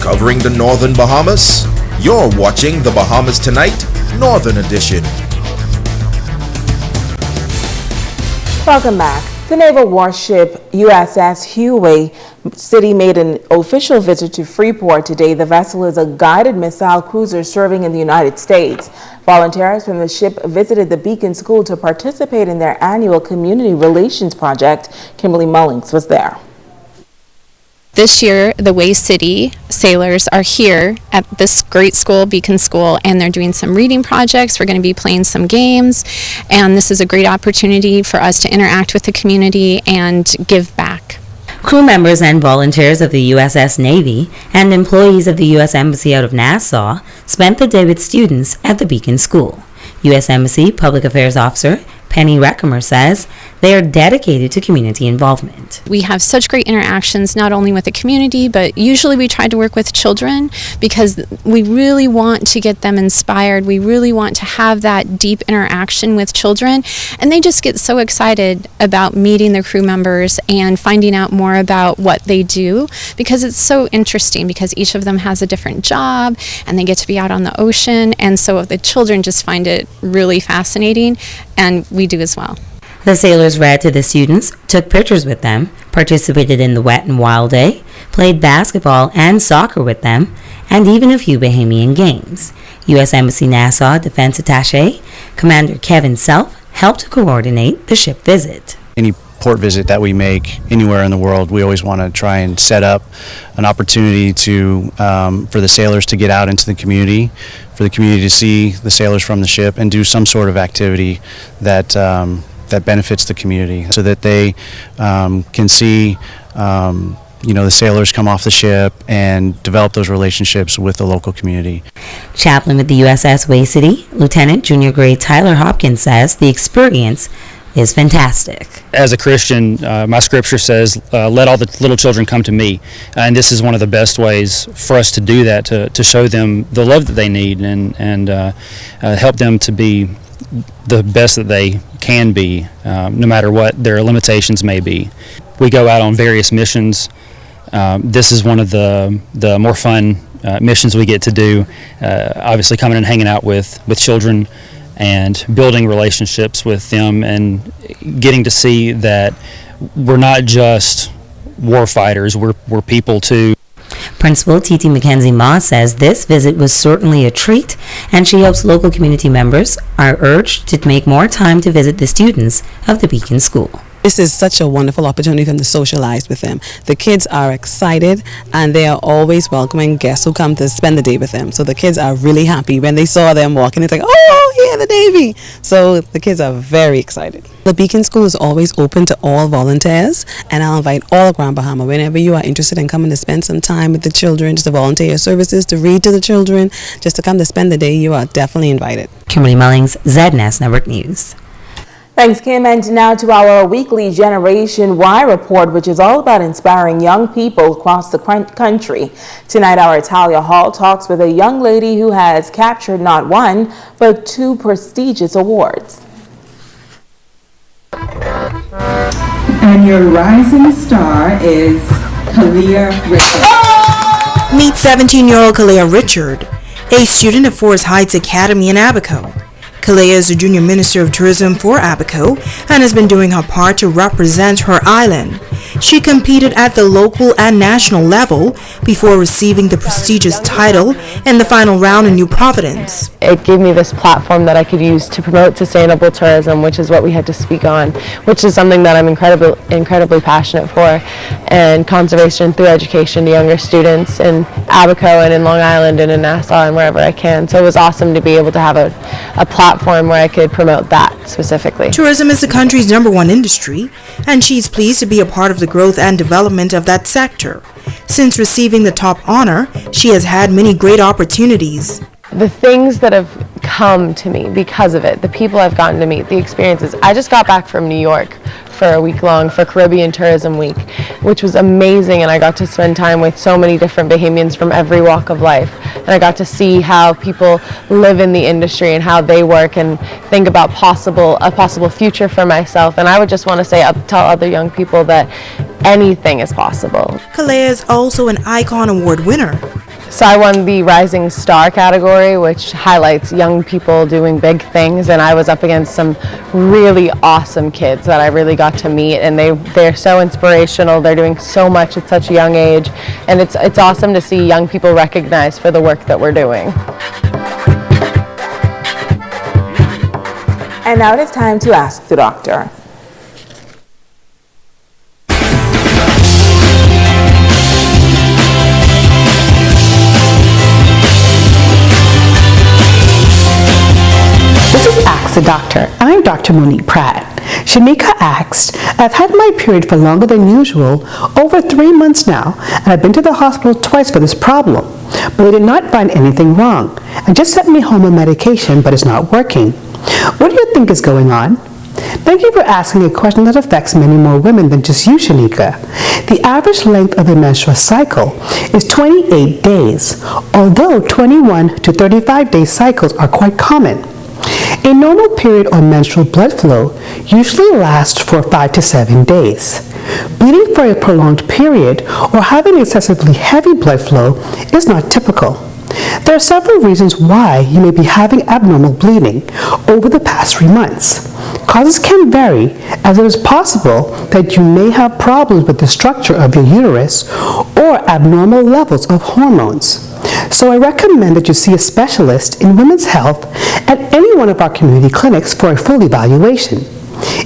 covering the Northern Bahamas. You're watching the Bahamas Tonight, Northern Edition. Welcome back. The naval warship USS Hugh A City made an official visit to Freeport today. The vessel is a guided missile cruiser serving in the United States. Volunteers from the ship visited the Beacon School to participate in their annual community relations project. Kimberly Mullings was there. This year, the USS City sailors are here at this great school, Beacon School, and they're doing some reading projects. We're going to be playing some games, and this is a great opportunity for us to interact with the community and give back. Crew members and volunteers of the USS Navy and employees of the U.S. Embassy out of Nassau spent the day with students at the Beacon School. U.S. Embassy Public Affairs Officer Penny Reckamer says they are dedicated to community involvement. We have such great interactions not only with the community, but usually we try to work with children because we really want to get them inspired. We really want to have that deep interaction with children, and they just get so excited about meeting their crew members and finding out more about what they do, because it's so interesting because each of them has a different job and they get to be out on the ocean, and so the children just find it really fascinating, and we do as well. The sailors read to the students, took pictures with them, participated in the Wet and Wild Day, played basketball and soccer with them, and even a few Bahamian games. U.S. Embassy Nassau Defense Attaché Commander Kevin Self helped to coordinate the ship visit. Any port visit that we make anywhere in the world, we always want to try and set up an opportunity to for the sailors to get out into the community, for the community to see the sailors from the ship and do some sort of activity that that benefits the community, so that they can see the sailors come off the ship and develop those relationships with the local community. Chaplain with the USS Hugh A City, Lieutenant Junior Grade Tyler Hopkins says the experience is fantastic. As a Christian, my scripture says, let all the little children come to me. And this is one of the best ways for us to do that, to show them the love that they need and help them to be the best that they can be, no matter what their limitations may be. We go out on various missions. This is one of the more fun missions we get to do, obviously coming and hanging out with children and building relationships with them and getting to see that we're not just war fighters, we're people too. Principal T.T. Mackenzie Moss says this visit was certainly a treat, and she hopes local community members are urged to make more time to visit the students of the Beacon School. This is such a wonderful opportunity for them to socialize with them. The kids are excited, and they are always welcoming guests who come to spend the day with them. So the kids are really happy when they saw them walking. It's like, oh, yeah, the Navy. So the kids are very excited. The Beacon School is always open to all volunteers, and I'll invite all around Bahamas, whenever you are interested in coming to spend some time with the children, just to volunteer your services, to read to the children, just to come to spend the day, you are definitely invited. Kimberly Mullings, ZNS Network News. Thanks, Kim. And now to our weekly Generation Y report, which is all about inspiring young people across the country. Tonight, our Talia Hall talks with a young lady who has captured not one, but 2 prestigious awards. And your rising star is Kaliya Richards. Meet 17-year-old Kaliya Richards, a student at Forest Heights Academy in Abaco. Kaliya is the Junior Minister of Tourism for Abaco and has been doing her part to represent her island. She competed at the local and national level before receiving the prestigious title in the final round in New Providence. It gave me this platform that I could use to promote sustainable tourism, which is what we had to speak on, which is something that I'm incredibly passionate for, and conservation through education to younger students in Abaco and in Long Island and in Nassau and wherever I can. So it was awesome to be able to have a platform where I could promote that specifically. Tourism is the country's #1 industry, and she's pleased to be a part of the growth and development of that sector. Since receiving the top honor, she has had many great opportunities. The things that have come to me because of it, the people I've gotten to meet, the experiences. I just got back from New York for a week long for Caribbean Tourism Week, which was amazing, and I got to spend time with so many different Bahamians from every walk of life, and I got to see how people live in the industry and how they work and think about a possible future for myself. And I would just want to tell other young people that anything is possible. Kaliya is also an Icon Award winner. So I won the Rising Star category, which highlights young people doing big things, and I was up against some really awesome kids that I really got to meet, and they're so inspirational. They're doing so much at such a young age, and it's awesome to see young people recognized for the work that we're doing. And now it is time to ask the doctor. This is Ask the Doctor. I'm Dr. Monique Pratt. Shanika asked, I've had my period for longer than usual, over 3 months now, and I've been to the hospital twice for this problem, but they did not find anything wrong and just sent me home on medication, but it's not working. What do you think is going on? Thank you for asking a question that affects many more women than just you, Shanika. The average length of a menstrual cycle is 28 days, although 21 to 35-day cycles are quite common. A normal period or menstrual blood flow usually lasts for 5 to 7 days. Bleeding for a prolonged period or having excessively heavy blood flow is not typical. There are several reasons why you may be having abnormal bleeding over the past 3 months. Causes can vary, as it is possible that you may have problems with the structure of your uterus or abnormal levels of hormones. So I recommend that you see a specialist in women's health at any one of our community clinics for a full evaluation.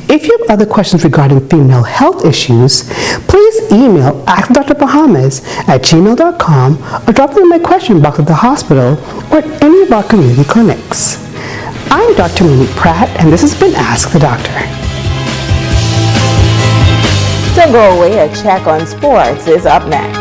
If you have other questions regarding female health issues, please email askdrbahamas@gmail.com or drop them in my question box at the hospital or at any of our community clinics. I'm Dr. Monique Pratt, and this has been Ask the Doctor. Don't go away, a check on sports is up next.